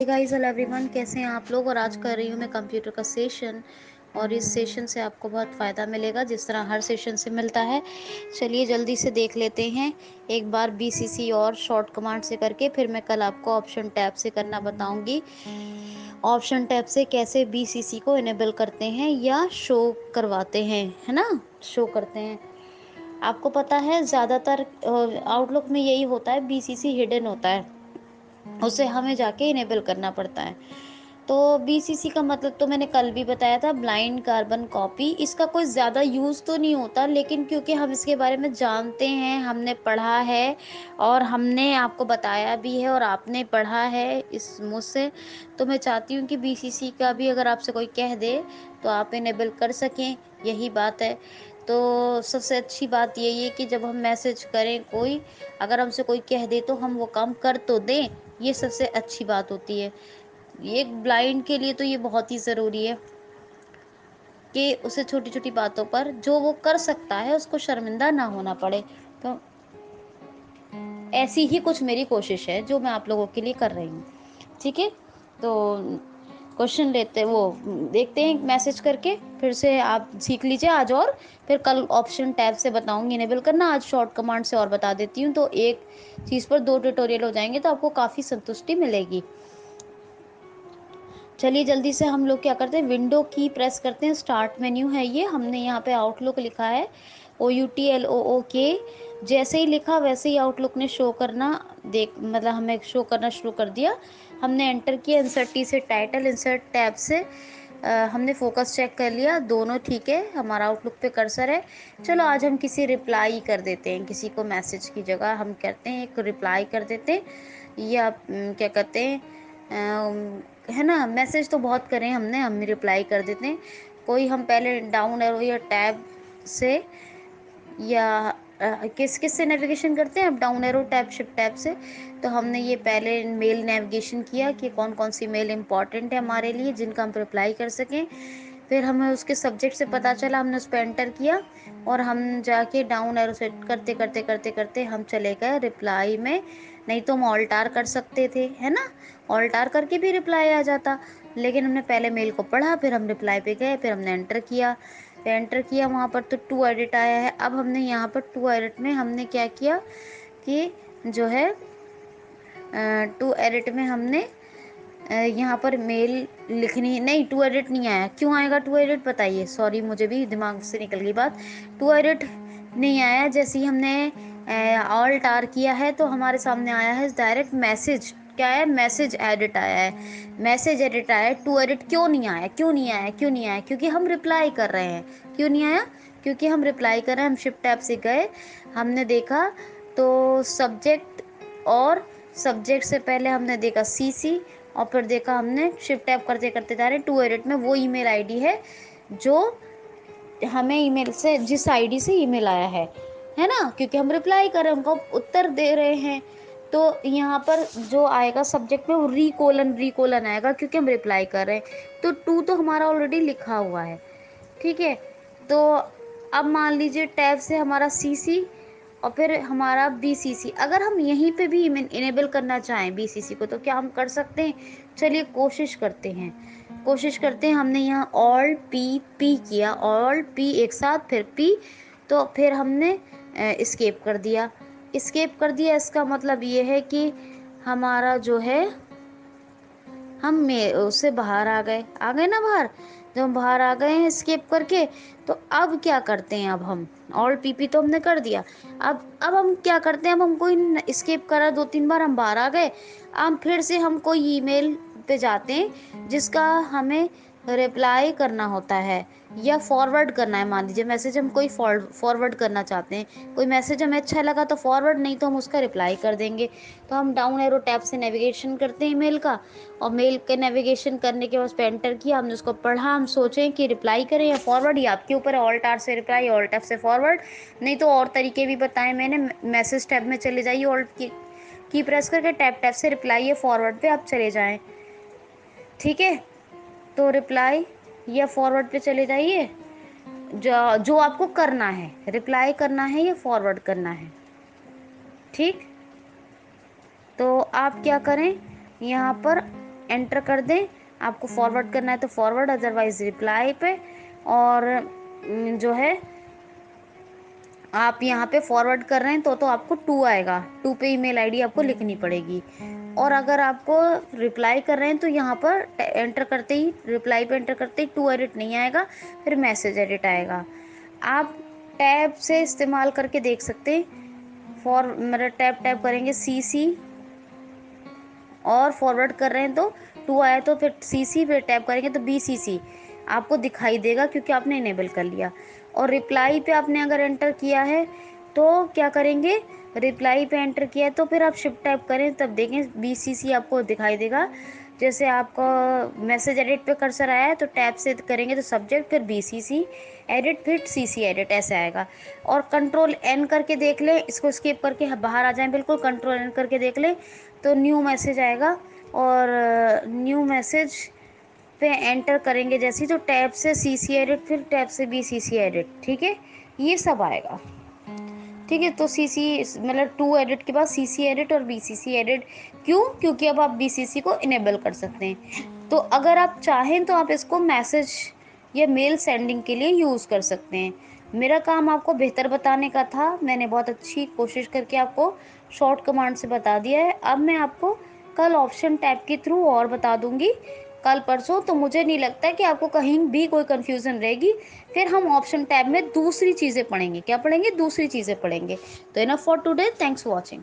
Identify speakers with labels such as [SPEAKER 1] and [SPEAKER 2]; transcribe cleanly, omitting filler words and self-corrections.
[SPEAKER 1] Guys hello everyone, कैसे हैं आप लोग। और आज कर रही हूँ मैं कंप्यूटर का सेशन। और इस सेशन से आपको बहुत फ़ायदा मिलेगा, जिस तरह हर सेशन से मिलता है। चलिए जल्दी से देख लेते हैं एक बार बीसीसी और शॉर्ट कमांड से करके, फिर मैं कल आपको ऑप्शन टैब से करना बताऊंगी। ऑप्शन टैब से कैसे बीसीसी को इनेबल करते हैं या शो करवाते हैं, है ना, शो करते हैं। आपको पता है ज़्यादातर आउटलुक में यही होता है, बीसीसी हिडन होता है, उसे हमें जाके इनेबल करना पड़ता है। तो बीसीसी का मतलब तो मैंने कल भी बताया था, ब्लाइंड कार्बन कॉपी। इसका कोई ज़्यादा यूज़ तो नहीं होता, लेकिन क्योंकि हम इसके बारे में जानते हैं, हमने पढ़ा है और हमने आपको बताया भी है और आपने पढ़ा है इस मुझसे, तो मैं चाहती हूँ कि बीसीसी का भी अगर आपसे कोई कह दे तो आप इनेबल कर सकें, यही बात है। तो सबसे अच्छी बात यही है कि जब हम मैसेज करें, कोई अगर हमसे कोई कह दे तो हम वो काम कर तो दें, ये सबसे अच्छी बात होती है। ये एक ब्लाइंड के लिए तो ये बहुत ही ज़रूरी है कि उसे छोटी-छोटी बातों पर जो वो कर सकता है उसको शर्मिंदा ना होना पड़े। तो ऐसी ही कुछ मेरी कोशिश है जो मैं आप लोगों के लिए कर रही हूँ। ठीक है? तो क्वेश्चन लेते वो देखते हैं मैसेज करके, फिर से आप सीख लीजिए आज। और फिर कल ऑप्शन टैब से बताऊँगी इनेबल करना, आज शॉर्ट कमांड से और बता देती हूँ। तो एक चीज़ पर 2 ट्यूटोरियल हो जाएँगे, तो आपको काफ़ी संतुष्टि मिलेगी। चलिए जल्दी से हम लोग क्या करते हैं, विंडो की प्रेस करते हैं। स्टार्ट मेन्यू है ये, हमने यहाँ पे आउटलुक लिखा है, OUTLOOK। जैसे ही लिखा वैसे ही आउटलुक ने शो करना, देख मतलब हमें शो करना शुरू कर दिया। हमने एंटर किया, इंसर्ट टी से टाइटल, इंसर्ट टैब से हमने फोकस चेक कर लिया, दोनों ठीक है, हमारा आउटलुक पे कर्सर है। चलो आज हम किसी रिप्लाई कर देते हैं, किसी को मैसेज की जगह हम करते हैं एक रिप्लाई कर देते हैं, या क्या कहते हैं, है ना, मैसेज तो बहुत करें हमने, हम रिप्लाई कर देते हैं। कोई हम पहले डाउन एरो या टैब से या किस किस से नेविगेशन करते हैं, अब down arrow tab shift tab से। तो हमने ये पहले मेल नेविगेशन किया कि कौन कौन सी मेल इंपॉर्टेंट है हमारे लिए, जिनका हम रिप्लाई कर सकें। फिर हमें उसके सब्जेक्ट से पता चला, हमने उस पर एंटर किया और हम जाके डाउन एरो सेट करते करते करते करते हम चले गए रिप्लाई में। नहीं तो हम ऑल्टार कर सकते थे, है ना, ऑल्टार करके भी रिप्लाई आ जाता। लेकिन हमने पहले मेल को पढ़ा, फिर हम रिप्लाई पे गए, फिर हमने एंटर किया। फिर एंटर किया, वहाँ पर तो टू एडिट आया है। अब हमने यहाँ पर टू एडिट में हमने क्या किया कि जो है टू एडिट में हमने यहाँ पर मेल लिखनी नहीं, टू एडिट नहीं आया। क्यों आएगा टू एडिट बताइए, सॉरी मुझे भी दिमाग से निकल गई बात। टू एडिट नहीं आया, जैसे ही हमने ऑल टार किया है तो हमारे सामने आया है डायरेक्ट मैसेज। क्या है, मैसेज एडिट आया है, मैसेज एडिट आया है। टू एडिट क्यों नहीं आया, क्यों नहीं आया, क्यों नहीं आया, क्योंकि हम रिप्लाई कर रहे हैं। क्यों नहीं आया, क्योंकि हम रिप्लाई कर रहे हैं। हम शिफ्ट टैब से गए, हमने देखा तो सब्जेक्ट, और सब्जेक्ट से पहले हमने देखा सीसी, और फिर देखा हमने शिफ्ट टैब करते करते जा रहे हैं, टू एडिट में वो ईमेल आईडी है जो हमें ईमेल से, जिस आईडी से ईमेल आया है ना, क्योंकि हम रिप्लाई कर रहे हैं, उनको उत्तर दे रहे हैं। तो यहाँ पर जो आएगा सब्जेक्ट में वो री कोलन आएगा, क्योंकि हम रिप्लाई कर रहे हैं। तो टू तो हमारा ऑलरेडी लिखा हुआ है, ठीक है। तो अब मान लीजिए टैब से हमारा सीसी और फिर हमारा बीसीसी, अगर हम यहीं पे भी इनेबल करना चाहें बीसीसी को तो क्या हम कर सकते हैं। चलिए कोशिश करते हैं, कोशिश करते हैं। हमने यहाँ ऑल पी पी किया, ऑल पी एक साथ, फिर पी, तो फिर हमने स्केप कर दिया, स्केप कर दिया। इसका मतलब ये है कि हमारा जो है, हम में उससे बाहर आ गए ना बाहर। जब हम बाहर आ गए हैं स्केप करके, तो अब क्या करते हैं, अब हम ऑल पीपी तो हमने कर दिया। अब हम क्या करते हैं, अब हम कोई स्केप करा, 2-3 बार हम बाहर आ गए। अब फिर से हम कोई ईमेल पे जाते हैं जिसका हमें रिप्लाई करना होता है या फॉरवर्ड करना है। मान लीजिए मैसेज हम कोई फॉरवर्ड करना चाहते हैं, कोई मैसेज हमें अच्छा लगा तो फॉरवर्ड, नहीं तो हम उसका रिप्लाई कर देंगे। तो हम डाउन एरो टैब से नेविगेशन करते हैं मेल का, और मेल के नेविगेशन करने के बाद उस पर एंटर किया, हमने उसको पढ़ा, हम सोचें कि रिप्लाई करें या फॉरवर्ड, या आपके ऊपर है, ऑल्ट आर से रिप्लाई, ऑल्ट एफ से फॉरवर्ड, नहीं तो और तरीके भी बताए मैंने। मैसेज टैब में चले जाइए, ऑल्ट की प्रेस करके टैब टैब से रिप्लाई या फॉरवर्ड पे आप चले जाएं, ठीक है। तो रिप्लाई या फॉरवर्ड पे चले जाइए, जो जो आपको करना है, रिप्लाई करना है या फॉरवर्ड करना है, ठीक। तो आप क्या करें, यहाँ पर एंटर कर दें। आपको फॉरवर्ड करना है तो फॉरवर्ड, अदरवाइज रिप्लाई पे। और जो है आप यहाँ पे फॉरवर्ड कर रहे हैं तो आपको 2 आएगा, 2 पे ईमेल आईडी आपको लिखनी पड़ेगी। और अगर आपको रिप्लाई कर रहे हैं तो यहाँ पर एंटर करते ही, रिप्लाई पे एंटर करते ही 2 एडिट नहीं आएगा, फिर मैसेज एडिट आएगा। आप टैब से इस्तेमाल करके देख सकते हैं। मतलब टैब करेंगे CC और फॉरवर्ड कर रहे हैं तो 2 आया, तो फिर CC पे टैप करेंगे तो BCC आपको दिखाई देगा, क्योंकि आपने इनेबल कर लिया। और रिप्लाई पे आपने अगर एंटर किया है तो क्या करेंगे, रिप्लाई पे एंटर किया है तो फिर आप शिफ्ट टैप करें, तब देखें BCC आपको दिखाई देगा। जैसे आपका मैसेज एडिट पे कर्सर आया है तो टैप से करेंगे तो सब्जेक्ट, फिर BCC एडिट, फिर CC एडिट, ऐसे आएगा। और कंट्रोल N करके देख लें, इसको स्किप करके बाहर आ जाएं, बिल्कुल कंट्रोल N करके देख लें तो न्यू मैसेज आएगा। और न्यू मैसेज पे एंटर करेंगे जैसे, तो टैब से CC एडिट, फिर टैब से BCC एडिट, ठीक है, ये सब आएगा। ठीक है, तो CC मतलब 2 एडिट के बाद CC एडिट और BCC एडिट, क्यों, क्योंकि अब आप BCC को इनेबल कर सकते हैं। तो अगर आप चाहें तो आप इसको मैसेज या मेल सेंडिंग के लिए यूज़ कर सकते हैं। मेरा काम आपको बेहतर बताने का था, मैंने बहुत अच्छी कोशिश करके आपको शॉर्ट कमांड से बता दिया है। अब मैं आपको कल ऑप्शन टैब के थ्रू और बता दूंगी, कल परसों, तो मुझे नहीं लगता कि आपको कहीं भी कोई कन्फ्यूज़न रहेगी। फिर हम ऑप्शन टैब में दूसरी चीज़ें पढ़ेंगे, क्या पढ़ेंगे, दूसरी चीज़ें पढ़ेंगे। तो enough for today, thanks for watching.